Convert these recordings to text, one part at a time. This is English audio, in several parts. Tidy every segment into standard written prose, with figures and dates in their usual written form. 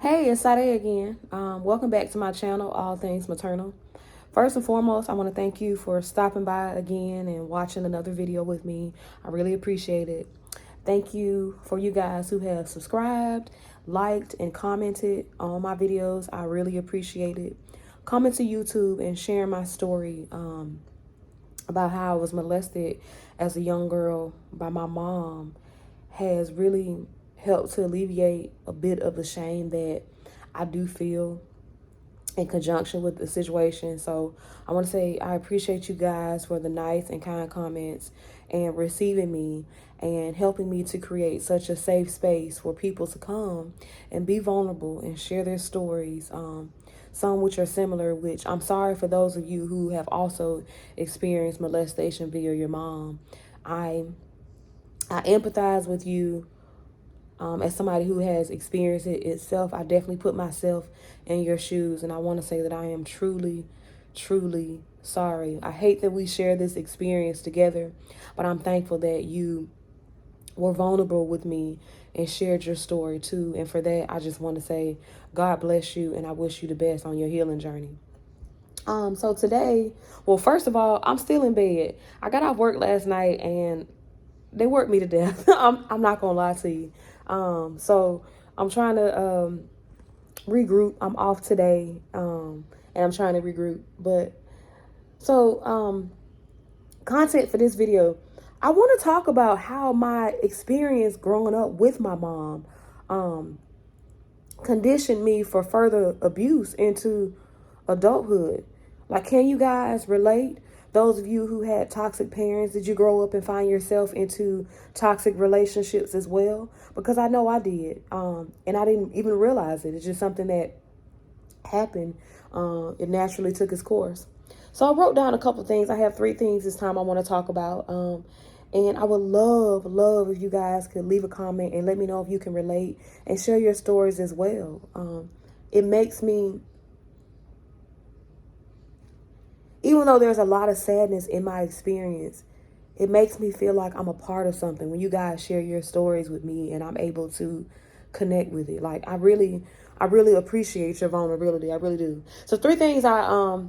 Hey, it's Sade again. Welcome back to my channel, All Things Maternal. First and foremost, I want to thank you for stopping by again and watching another video with me. I really appreciate it. Thank you for you guys who have subscribed, liked, and commented on my videos. I really appreciate it. Coming to YouTube and sharing my story about how I was molested as a young girl by my mom has really helped to alleviate a bit of the shame that I do feel in conjunction with the situation. So I want to say I appreciate you guys for the nice and kind comments and receiving me and helping me to create such a safe space for people to come and be vulnerable and share their stories. Some which are similar, which I'm sorry for those of you who have also experienced molestation via your mom. I I empathize with you as somebody who has experienced it itself. I definitely put myself in your shoes, and I want to say that I am truly, truly sorry. I hate that we share this experience together, but I'm thankful that you were vulnerable with me and shared your story too. And for that, I just want to say, God bless you, and I wish you the best on your healing journey. So today, well, first of all, I'm still in bed. I got off work last night and they worked me to death. I'm not gonna lie to you. So I'm trying to regroup. I'm off today, and I'm trying to regroup. But so content for this video, I want to talk about how my experience growing up with my mom um, conditioned me for further abuse into adulthood. Like, can you guys relate? Those of you who had toxic parents, did you grow up and find yourself into toxic relationships as well? Because I know I did, and I didn't even realize it. It's just something that happened. It naturally took its course. So I wrote down a couple things. I have 3 things this time I want to talk about. And I would love if you guys could leave a comment and let me know if you can relate and share your stories as well. It makes me, even though there's a lot of sadness in my experience, it makes me feel like I'm a part of something when you guys share your stories with me and I'm able to connect with it. Like, I really appreciate your vulnerability. I really do. So 3 things I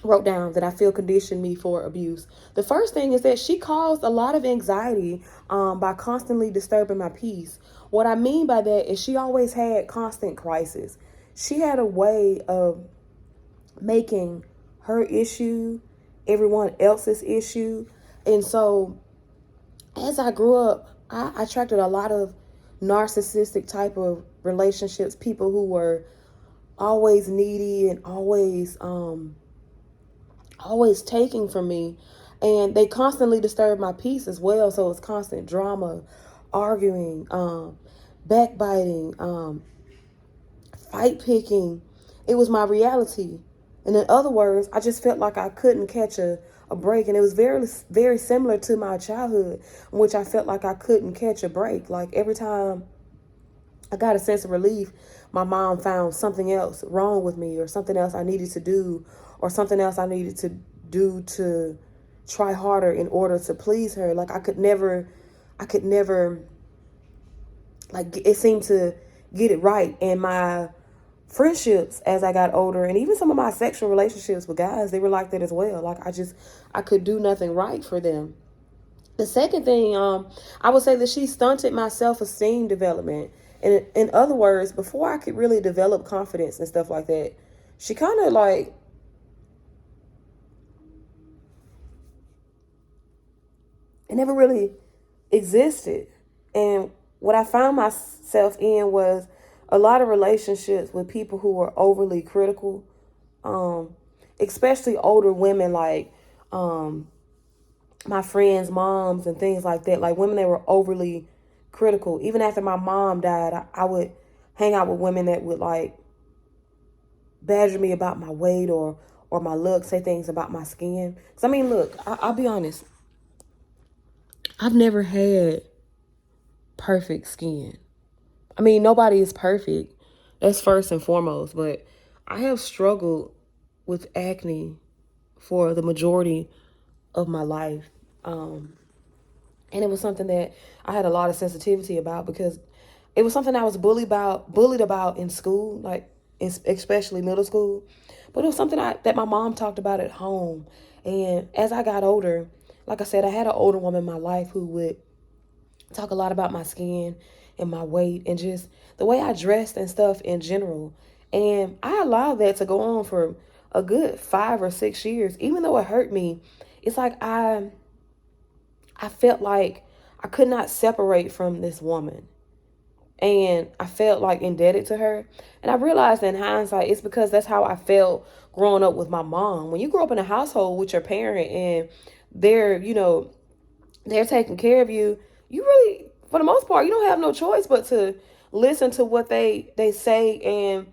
wrote down that I feel conditioned me for abuse. The first thing is that she caused a lot of anxiety by constantly disturbing my peace. What I mean by that is she always had constant crisis. She had a way of making her issue everyone else's issue. And so as I grew up, I attracted a lot of narcissistic type of relationships, people who were always needy and always taking from me, and they constantly disturb my peace as well. So it's constant drama, arguing, backbiting, fight picking. It was my reality. And in other words, I just felt like I couldn't catch a break. And it was very similar to my childhood, in which I felt like I couldn't catch a break. Like, every time I got a sense of relief, my mom found something else wrong with me, or something else I needed to do, or something else I needed to do to try harder in order to please her. Like, I could never, like, it seemed to get it right. And my friendships as I got older, and even some of my sexual relationships with guys, they were like that as well. Like, I could do nothing right for them. The second thing, I would say that she stunted my self-esteem development. And in other words, before I could really develop confidence and stuff like that, she kind of like, it never really existed. And what I found myself in was a lot of relationships with people who were overly critical, especially older women, like my friends' moms and things like that. Like, women that were overly critical. Even after my mom died, I would hang out with women that would like badger me about my weight or my look, say things about my skin. Because I mean, look, I'll be honest. I've never had perfect skin. I mean, nobody is perfect. That's first and foremost. But I have struggled with acne for the majority of my life. And it was something that I had a lot of sensitivity about, because it was something I was bullied about in school, like especially middle school. But it was something that my mom talked about at home. And as I got older, like I said, I had an older woman in my life who would talk a lot about my skin and my weight and just the way I dressed and stuff in general. And I allowed that to go on for a good 5 or 6 years. Even though it hurt me, it's like I felt like I could not separate from this woman. And I felt like indebted to her. And I realized in hindsight, it's because that's how I felt growing up with my mom. When you grow up in a household with your parent and they're, they're taking care of you, you really, for the most part, you don't have no choice but to listen to what they say and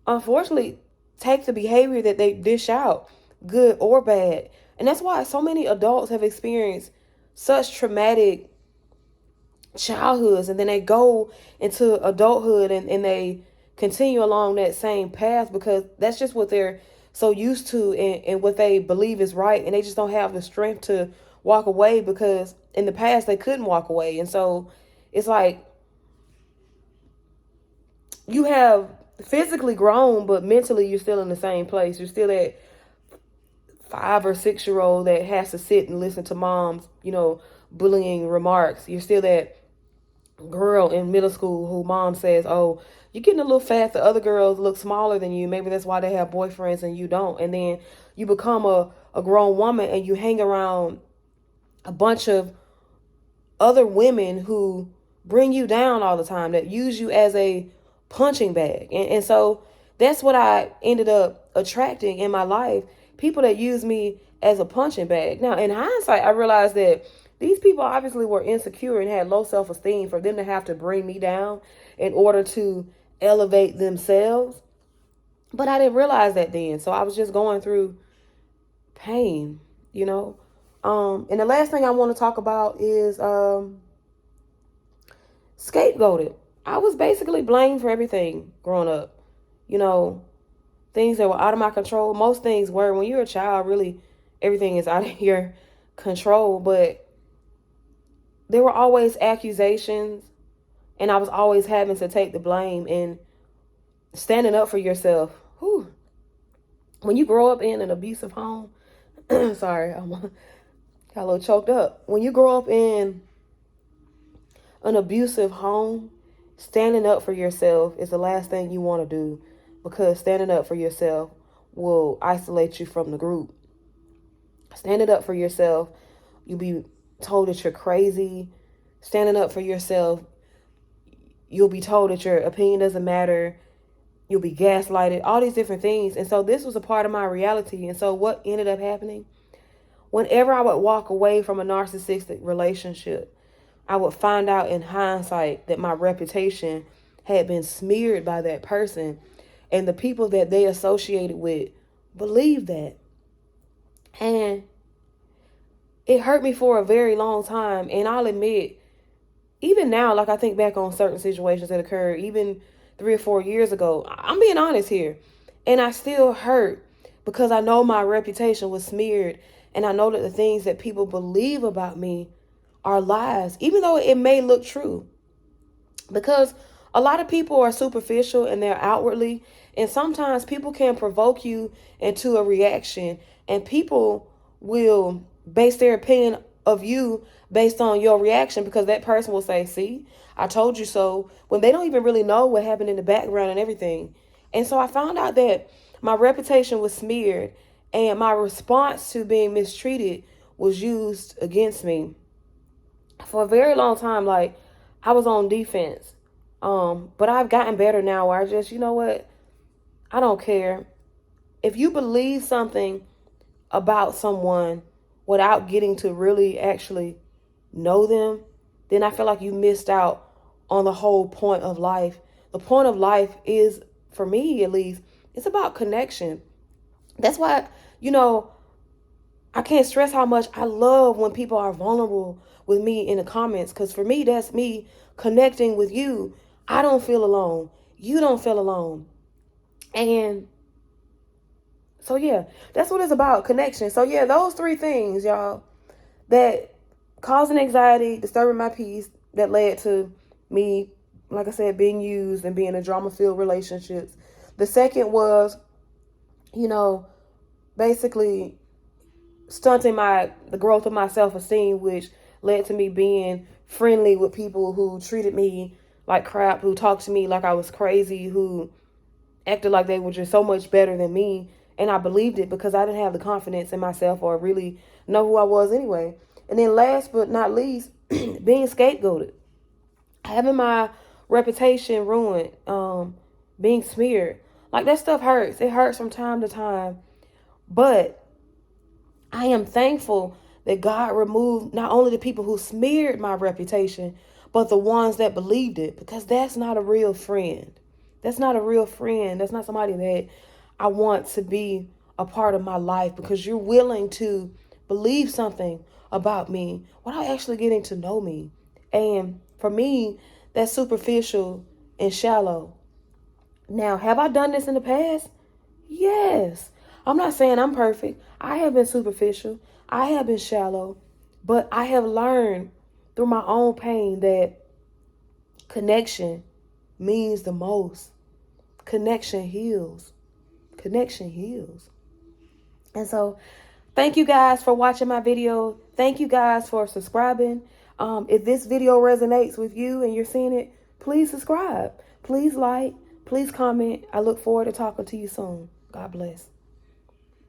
unfortunately take the behavior that they dish out, good or bad. And that's why so many adults have experienced such traumatic childhoods, and then they go into adulthood and they continue along that same path because that's just what they're so used to and what they believe is right, and they just don't have the strength to walk away because in the past they couldn't walk away. And so it's like you have physically grown, but mentally you're still in the same place. You're still that 5 or 6 year old that has to sit and listen to mom's, bullying remarks. You're still that girl in middle school who mom says, oh, you're getting a little fat. The other girls look smaller than you. Maybe that's why they have boyfriends and you don't. And then you become a grown woman and you hang around a bunch of other women who bring you down all the time, that use you as a punching bag. And so that's what I ended up attracting in my life. People that use me as a punching bag. Now, in hindsight, I realized that these people obviously were insecure and had low self-esteem for them to have to bring me down in order to elevate themselves. But I didn't realize that then. So I was just going through pain, And the last thing I want to talk about is scapegoated. I was basically blamed for everything growing up. Things that were out of my control. Most things were. When you're a child, really, everything is out of your control. But there were always accusations, and I was always having to take the blame and standing up for yourself. Whew. When you grow up in an abusive home, sorry, I got a little choked up. When you grow up in an abusive home, standing up for yourself is the last thing you want to do, because standing up for yourself will isolate you from the group. Standing up for yourself, you'll be told that you're crazy. Standing up for yourself, you'll be told that your opinion doesn't matter. You'll be gaslighted, all these different things. And so this was a part of my reality. And so what ended up happening? Whenever I would walk away from a narcissistic relationship, I would find out in hindsight that my reputation had been smeared by that person. And the people that they associated with believed that. And it hurt me for a very long time. And I'll admit, even now, like I think back on certain situations that occurred, even 3 or 4 years ago, I'm being honest here. And I still hurt because I know my reputation was smeared. And I know that the things that people believe about me are lies, even though it may look true. Because a lot of people are superficial and they're outwardly. And sometimes people can provoke you into a reaction. And people will base their opinion of you based on your reaction, because that person will say, see, I told you so, when they don't even really know what happened in the background and everything. And so I found out that my reputation was smeared and my response to being mistreated was used against me. For a very long time, like, I was on defense. But I've gotten better now where I just, you know what? I don't care. If you believe something about someone without getting to really actually know them, then I feel like you missed out on the whole point of life. The point of life is, for me at least, it's about connection. That's why, I can't stress how much I love when people are vulnerable with me in the comments, because for me, that's me connecting with you. I don't feel alone. You don't feel alone. And so, yeah, that's what it's about, connection. So, yeah, those 3 things, y'all, that causing anxiety, disturbing my peace, that led to me like I said, being used and being in drama-filled relationships. The second was, basically stunting the growth of my self-esteem, which led to me being friendly with people who treated me like crap, who talked to me like I was crazy, who acted like they were just so much better than me. And I believed it because I didn't have the confidence in myself or really know who I was anyway. And then last but not least, being scapegoated, having my reputation ruined, being smeared. Like, that stuff hurts. It hurts from time to time. But I am thankful that God removed not only the people who smeared my reputation, but the ones that believed it, because that's not a real friend. That's not a real friend. That's not somebody that I want to be a part of my life, because you're willing to believe something about me without actually getting to know me. And for me, that's superficial and shallow. Now, have I done this in the past? Yes. I'm not saying I'm perfect. I have been superficial. I have been shallow. But I have learned through my own pain that connection means the most. Connection heals. Connection heals. And so, thank you guys for watching my video. Thank you guys for subscribing. If this video resonates with you and you're seeing it, please subscribe. Please like. Please comment. I look forward to talking to you soon. God bless.